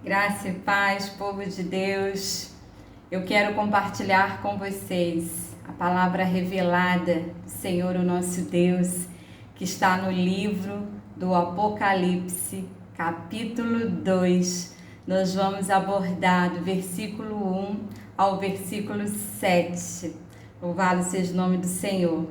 Graça e paz, povo de Deus. Eu quero compartilhar com vocês a palavra revelada do Senhor, o nosso Deus, que está no livro do Apocalipse, capítulo 2. Nós vamos abordar do versículo 1 ao versículo 7. Louvado seja o nome do Senhor.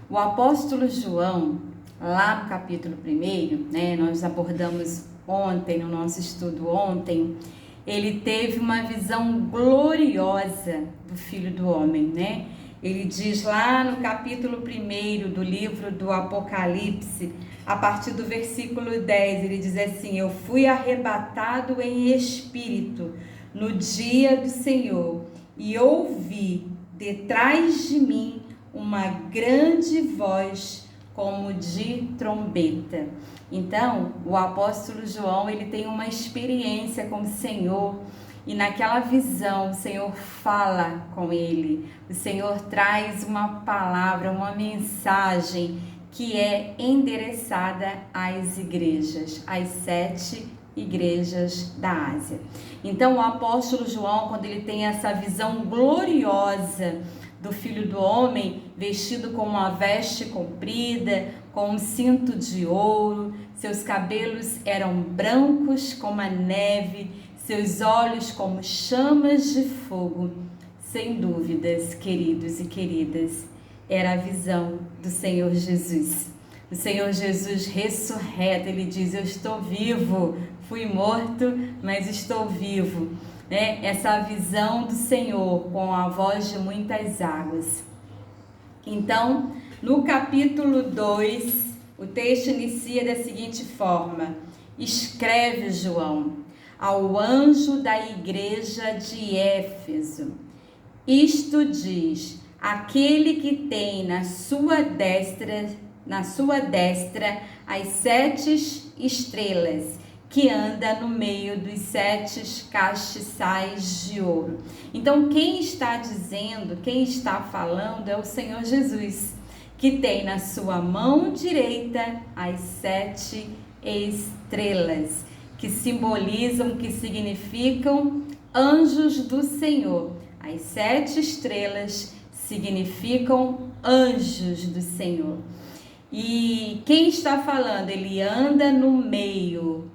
O apóstolo João, lá no capítulo 1, nós abordamos ontem, no nosso estudo ontem, ele teve uma visão gloriosa do Filho do Homem, Ele diz lá no capítulo 1 do livro do Apocalipse, a partir do versículo 10, ele diz assim: eu fui arrebatado em espírito no dia do Senhor e ouvi detrás de mim uma grande voz como de trombeta. Então, o apóstolo João, ele tem uma experiência com o Senhor, e naquela visão o Senhor fala com ele. O Senhor traz uma palavra, uma mensagem que é endereçada às igrejas, às 7 igrejas da Ásia. Então, o apóstolo João, quando ele tem essa visão gloriosa do Filho do Homem, vestido com uma veste comprida, com um cinto de ouro, seus cabelos eram brancos como a neve, seus olhos como chamas de fogo. Sem dúvidas, queridos e queridas, era a visão do Senhor Jesus. O Senhor Jesus ressurreto, ele diz: eu estou vivo, fui morto, mas estou vivo. Essa visão do Senhor com a voz de muitas águas. Então, no capítulo 2, o texto inicia da seguinte forma: escreve João ao anjo da igreja de Éfeso, isto diz aquele que tem na sua destra as 7 estrelas, que anda no meio dos 7 castiçais de ouro. Então, quem está dizendo, quem está falando é o Senhor Jesus, que tem na sua mão direita as 7 estrelas, que simbolizam, que significam anjos do Senhor. As 7 estrelas significam anjos do Senhor. E quem está falando? Ele anda no meio.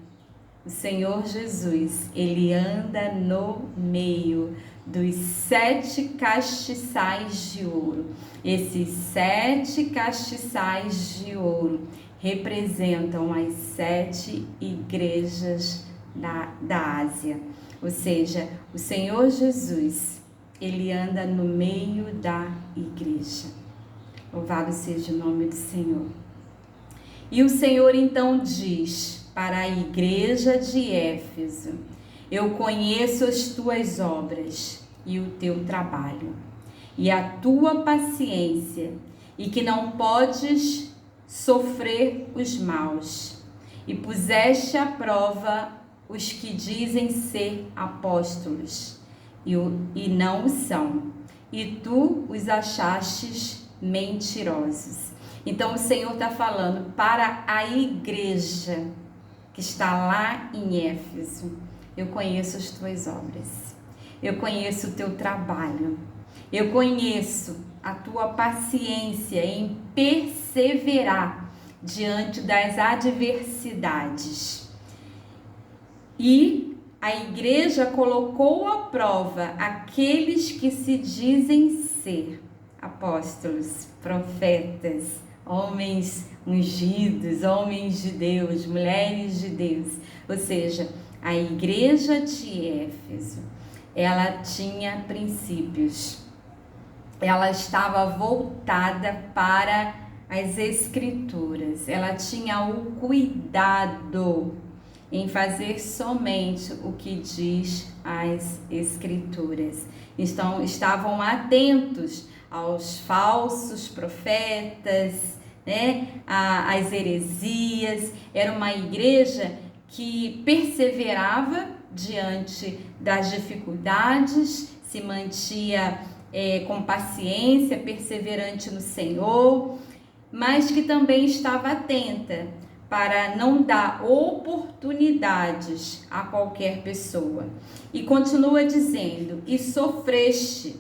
O Senhor Jesus, ele anda no meio dos 7 castiçais de ouro. Esses 7 castiçais de ouro representam as 7 igrejas da Ásia. Ou seja, o Senhor Jesus, ele anda no meio da igreja. Louvado seja o nome do Senhor. E o Senhor então diz para a igreja de Éfeso: eu conheço as tuas obras e o teu trabalho, e a tua paciência, e que não podes sofrer os maus, e puseste à prova os que dizem ser apóstolos, e não o são, e tu os achastes mentirosos. Então o Senhor está falando para a igreja que está lá em Éfeso: eu conheço as tuas obras, eu conheço o teu trabalho, eu conheço a tua paciência em perseverar diante das adversidades. E a igreja colocou à prova aqueles que se dizem ser apóstolos, profetas, homens ungidos, homens de Deus, mulheres de Deus. Ou seja, a igreja de Éfeso, ela tinha princípios, ela estava voltada para as escrituras, ela tinha o cuidado em fazer somente o que diz as escrituras. Então, estavam atentos aos falsos profetas, às heresias. Era uma igreja que perseverava diante das dificuldades, se mantinha com paciência, perseverante no Senhor, mas que também estava atenta para não dar oportunidades a qualquer pessoa. E continua dizendo: e sofreste,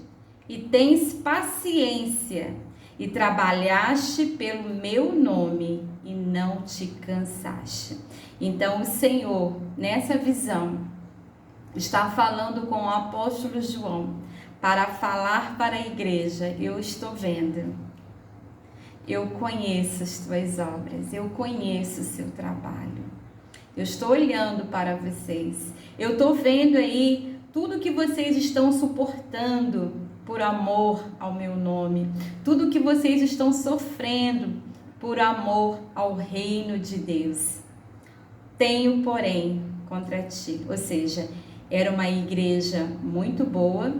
e tens paciência, e trabalhaste pelo meu nome, e não te cansaste. Então o Senhor, nessa visão, está falando com o apóstolo João, para falar para a igreja: eu estou vendo, eu conheço as tuas obras, eu conheço o seu trabalho, eu estou olhando para vocês, eu estou vendo aí tudo que vocês estão suportando por amor ao meu nome, tudo que vocês estão sofrendo por amor ao reino de Deus. Tenho, porém, contra ti. Ou seja, era uma igreja muito boa,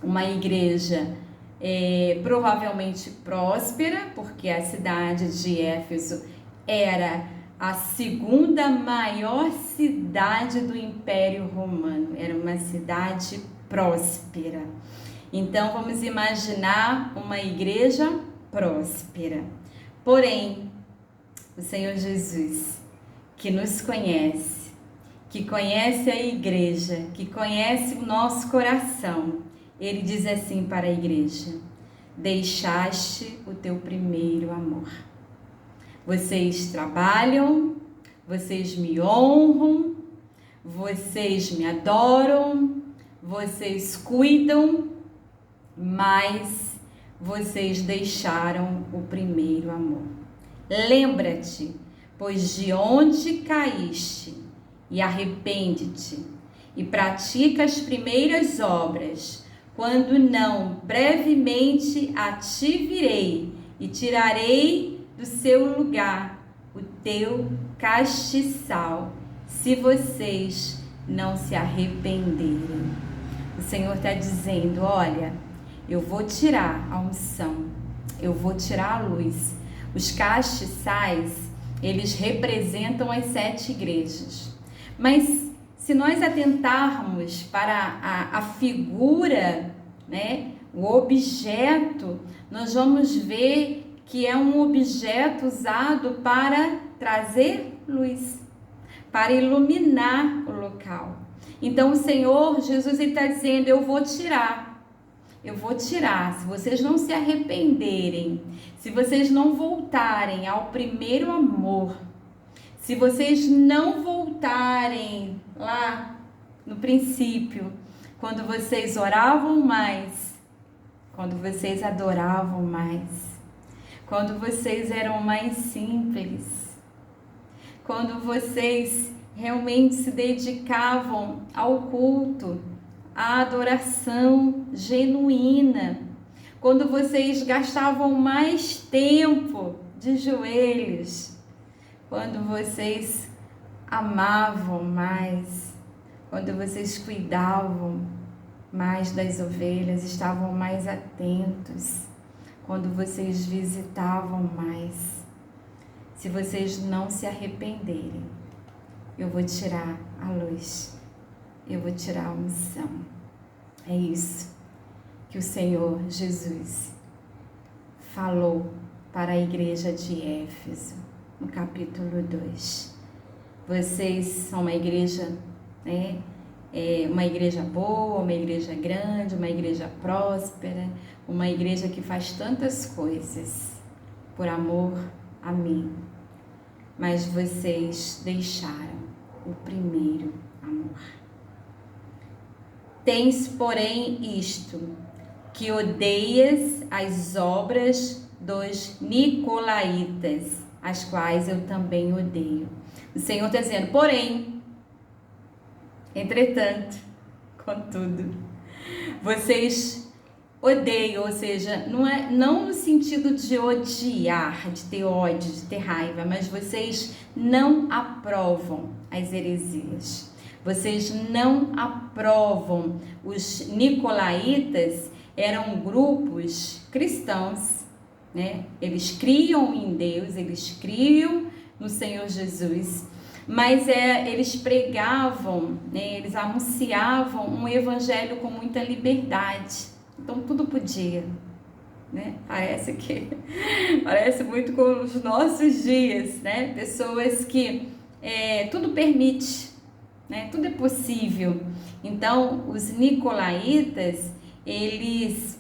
uma igreja provavelmente próspera, porque a cidade de Éfeso era a segunda maior cidade do Império Romano, era uma cidade próspera. Então vamos imaginar uma igreja próspera. Porém, o Senhor Jesus, que nos conhece, que conhece a igreja, que conhece o nosso coração, ele diz assim para a igreja: deixaste o teu primeiro amor. Vocês trabalham, vocês me honram, vocês me adoram, vocês cuidam, mas vocês deixaram o primeiro amor. Lembra-te, pois, de onde caíste, e arrepende-te, e pratica as primeiras obras, quando não, brevemente a ti virei, e tirarei do seu lugar o teu castiçal, se vocês não se arrependerem. O Senhor está dizendo: olha, eu vou tirar a unção, eu vou tirar a luz. Os castiçais, eles representam as 7 igrejas. Mas se nós atentarmos para a figura, né, o objeto, nós vamos ver que é um objeto usado para trazer luz, para iluminar o local. Então o Senhor Jesus está dizendo: eu vou tirar, se vocês não se arrependerem, se vocês não voltarem ao primeiro amor, se vocês não voltarem lá no princípio, quando vocês oravam mais, quando vocês adoravam mais, quando vocês eram mais simples, quando vocês realmente se dedicavam ao culto, à adoração genuína, quando vocês gastavam mais tempo de joelhos, quando vocês amavam mais, quando vocês cuidavam mais das ovelhas, estavam mais atentos, quando vocês visitavam mais. Se vocês não se arrependerem, eu vou tirar a luz, eu vou tirar a unção. É isso que o Senhor Jesus falou para a igreja de Éfeso, no capítulo 2. Vocês são uma igreja, né? Uma igreja boa, uma igreja grande, uma igreja próspera, uma igreja que faz tantas coisas por amor a mim. Mas vocês deixaram o primeiro amor. Tens, porém, isto, que odeias as obras dos nicolaítas, as quais eu também odeio. O Senhor está dizendo: porém, entretanto, contudo, vocês odeiam, ou seja, não no sentido de odiar, de ter ódio, de ter raiva, mas vocês não aprovam as heresias. Vocês não aprovam. Os nicolaítas eram grupos cristãos, né? Eles criam em Deus, eles criam no Senhor Jesus, mas eles pregavam, né? Eles anunciavam um evangelho com muita liberdade. Então tudo podia. né? Parece muito com os nossos dias, né? Pessoas que tudo permite, né? Tudo é possível. Então, os nicolaítas, eles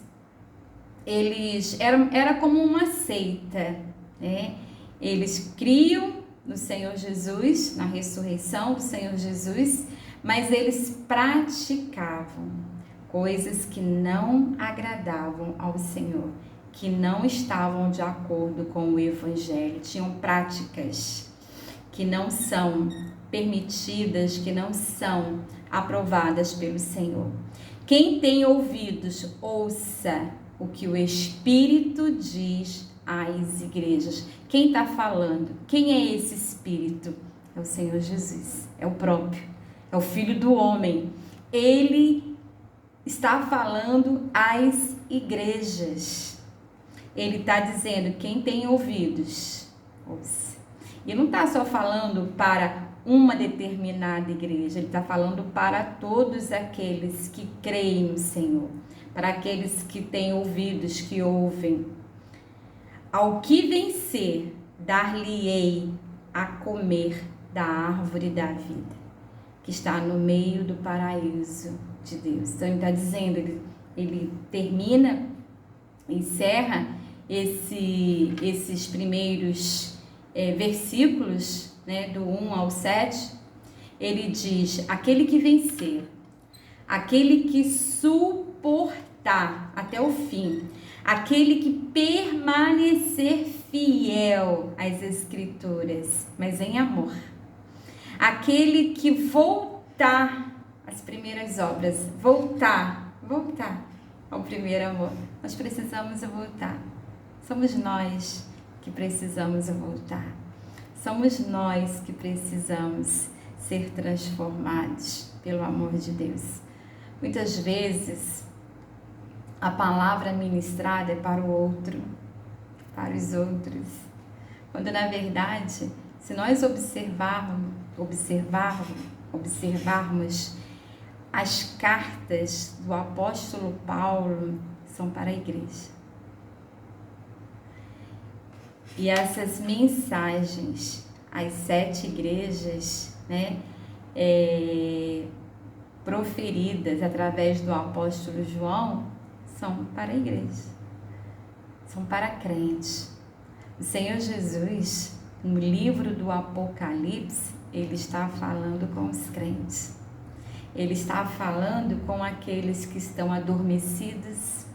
era como uma seita, né? Eles criam no Senhor Jesus, na ressurreição do Senhor Jesus, mas eles praticavam coisas que não agradavam ao Senhor, que não estavam de acordo com o Evangelho, tinham práticas que não são permitidas, que não são aprovadas pelo Senhor. Quem tem ouvidos, ouça o que o Espírito diz às igrejas. Quem está falando? Quem é esse Espírito? É o Senhor Jesus, é o próprio, é o Filho do Homem. Ele está falando às igrejas. Ele está dizendo, quem tem ouvidos, ouça. E não está só falando para uma determinada igreja, ele está falando para todos aqueles que creem no Senhor, para aqueles que têm ouvidos, que ouvem. Ao que vencer, dar-lhe-ei a comer da árvore da vida, que está no meio do paraíso de Deus. Então ele está dizendo, ele termina, encerra esses primeiros versículos, né, do 1 ao 7, ele diz, aquele que vencer, aquele que suportar até o fim, aquele que permanecer fiel às Escrituras, mas em amor, aquele que voltar às primeiras obras, voltar ao primeiro amor. Nós precisamos voltar. Somos nós que precisamos voltar. Somos nós que precisamos ser transformados pelo amor de Deus. Muitas vezes a palavra ministrada é para o outro, para os outros, quando na verdade, se nós observarmos as cartas do apóstolo Paulo, são para a igreja. E essas mensagens às 7 igrejas, né, proferidas através do apóstolo João, são para a igreja, são para crentes. O Senhor Jesus, no livro do Apocalipse, ele está falando com os crentes. Ele está falando com aqueles que estão adormecidos,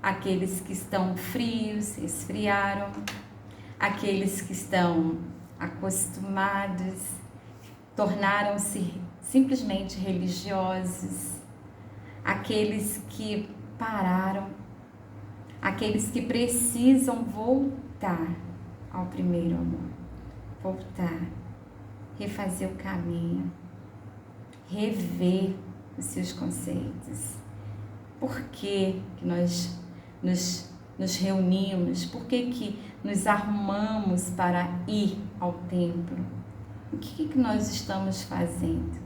aqueles que estão frios, esfriaram, aqueles que estão acostumados, tornaram-se simplesmente religiosos, aqueles que pararam, aqueles que precisam voltar ao primeiro amor, voltar, refazer o caminho, rever os seus conceitos. Por que nós nos reunimos? Por que nos arrumamos para ir ao templo? O que nós estamos fazendo?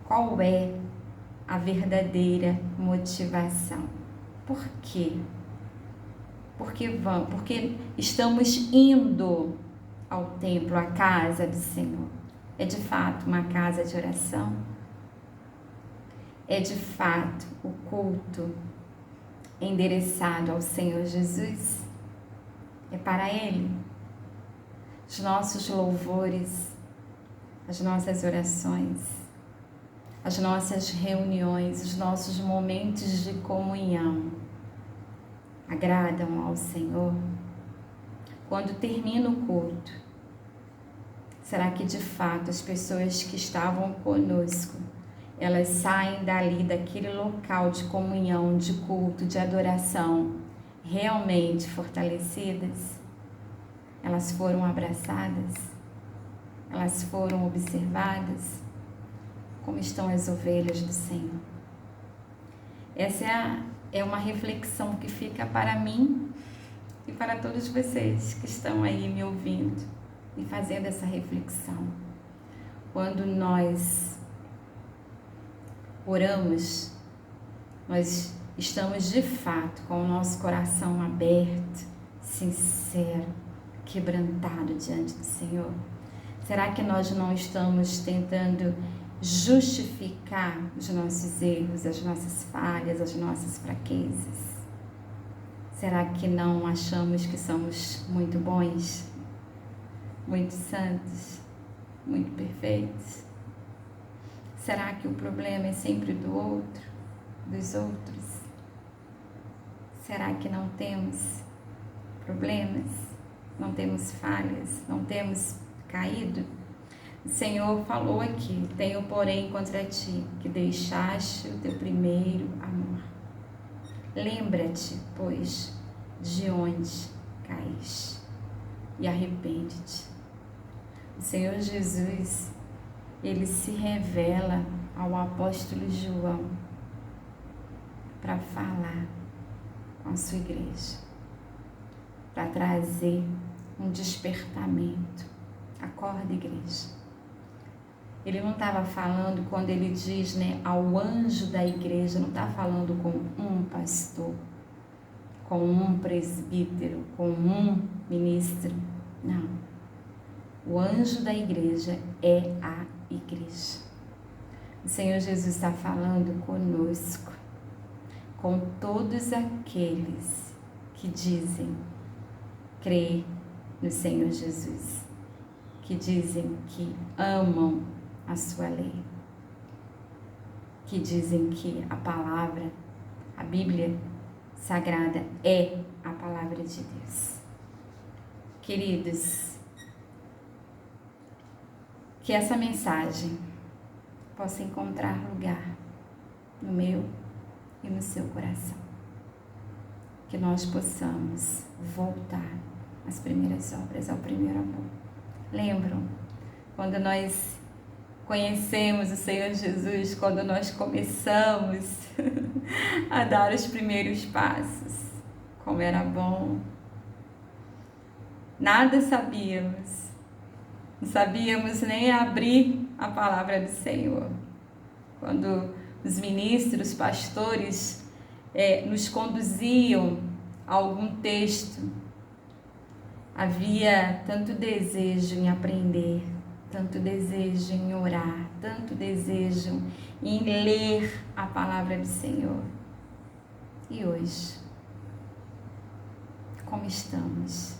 Qual é a verdadeira motivação? Por quê? Porque estamos indo ao templo, à casa do Senhor. É de fato uma casa de oração? É de fato o culto endereçado ao Senhor Jesus? É para Ele? Os nossos louvores, as nossas orações, as nossas reuniões, os nossos momentos de comunhão agradam ao Senhor? Quando termina o culto, será que de fato as pessoas que estavam conosco, elas saem dali, daquele local de comunhão, de culto, de adoração, realmente fortalecidas? Elas foram abraçadas? Elas foram observadas? Como estão as ovelhas do Senhor? Essa é uma reflexão que fica para mim e para todos vocês que estão aí me ouvindo e fazendo essa reflexão. Quando nós oramos, nós estamos de fato com o nosso coração aberto, sincero, quebrantado diante do Senhor? Será que nós não estamos tentando justificar os nossos erros, as nossas falhas, as nossas fraquezas? Será que não achamos que somos muito bons, muito santos, muito perfeitos? Será que o problema é sempre do outro, dos outros? Será que não temos problemas, não temos falhas, não temos caído? O Senhor falou aqui: tenho porém contra ti que deixaste o teu primeiro amor. Lembra-te, pois, de onde caíste e arrepende-te. O Senhor Jesus, Ele se revela ao apóstolo João para falar com a sua igreja, para trazer um despertamento. Acorda, igreja. Ele não estava falando, quando ele diz, né, ao anjo da igreja, não está falando com um pastor, com um presbítero, com um ministro. Não. O anjo da igreja é a igreja. O Senhor Jesus está falando conosco, com todos aqueles que dizem crer no Senhor Jesus, que dizem que amam a sua lei, que dizem que a palavra, a Bíblia Sagrada é a palavra de Deus. Queridos, que essa mensagem possa encontrar lugar no meu e no seu coração. Que nós possamos voltar às primeiras obras, ao primeiro amor. Lembram? Quando nós conhecemos o Senhor Jesus, quando nós começamos a dar os primeiros passos, como era bom. Nada sabíamos, não sabíamos nem abrir a palavra do Senhor. Quando os ministros, pastores nos conduziam a algum texto, havia tanto desejo em aprender, tanto desejo em orar, tanto desejo em ler a palavra do Senhor. E hoje, como estamos?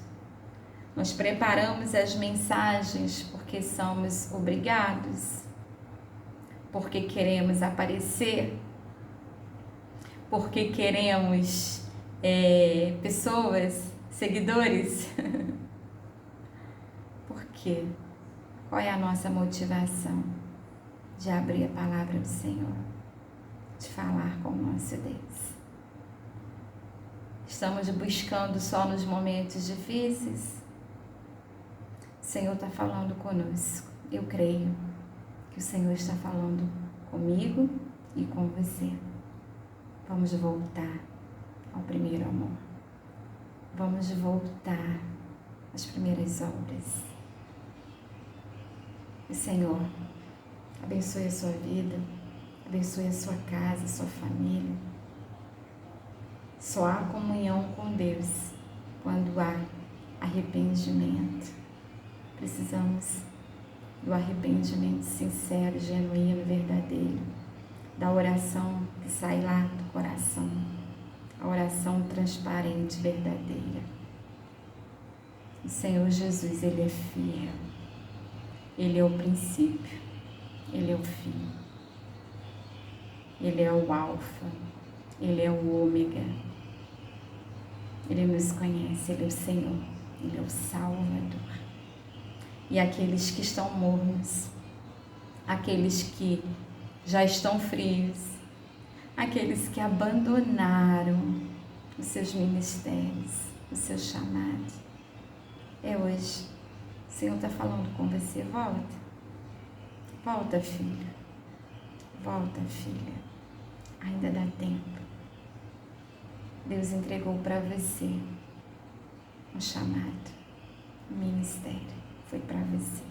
Nós preparamos as mensagens porque somos obrigados, porque queremos aparecer, porque queremos pessoas, seguidores. Por quê? Qual é a nossa motivação de abrir a palavra do Senhor, de falar com o nosso Deus? Estamos buscando só nos momentos difíceis? O Senhor está falando conosco. Eu creio que o Senhor está falando comigo e com você. Vamos voltar ao primeiro amor. Vamos voltar às primeiras obras. O Senhor abençoe a sua vida, abençoe a sua casa, a sua família. Só há comunhão com Deus quando há arrependimento. Precisamos do arrependimento sincero, genuíno, verdadeiro, da oração que sai lá do coração, a oração transparente, verdadeira. O Senhor Jesus, Ele é fiel, Ele é o princípio, Ele é o fim, Ele é o alfa, Ele é o ômega, Ele nos conhece, Ele é o Senhor, Ele é o Salvador. E aqueles que estão mornos, aqueles que já estão frios, aqueles que abandonaram os seus ministérios, o seu chamado, é hoje. O Senhor está falando com você. Volta, volta, filho, volta, filha, ainda dá tempo. Deus entregou para você um chamado, um ministério. Foi para você.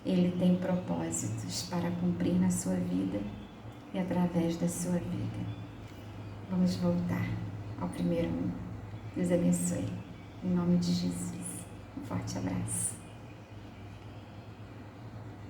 Ele tem propósitos para cumprir na sua vida e através da sua vida. Vamos voltar ao primeiro amor. Deus abençoe. Em nome de Jesus. Um forte abraço.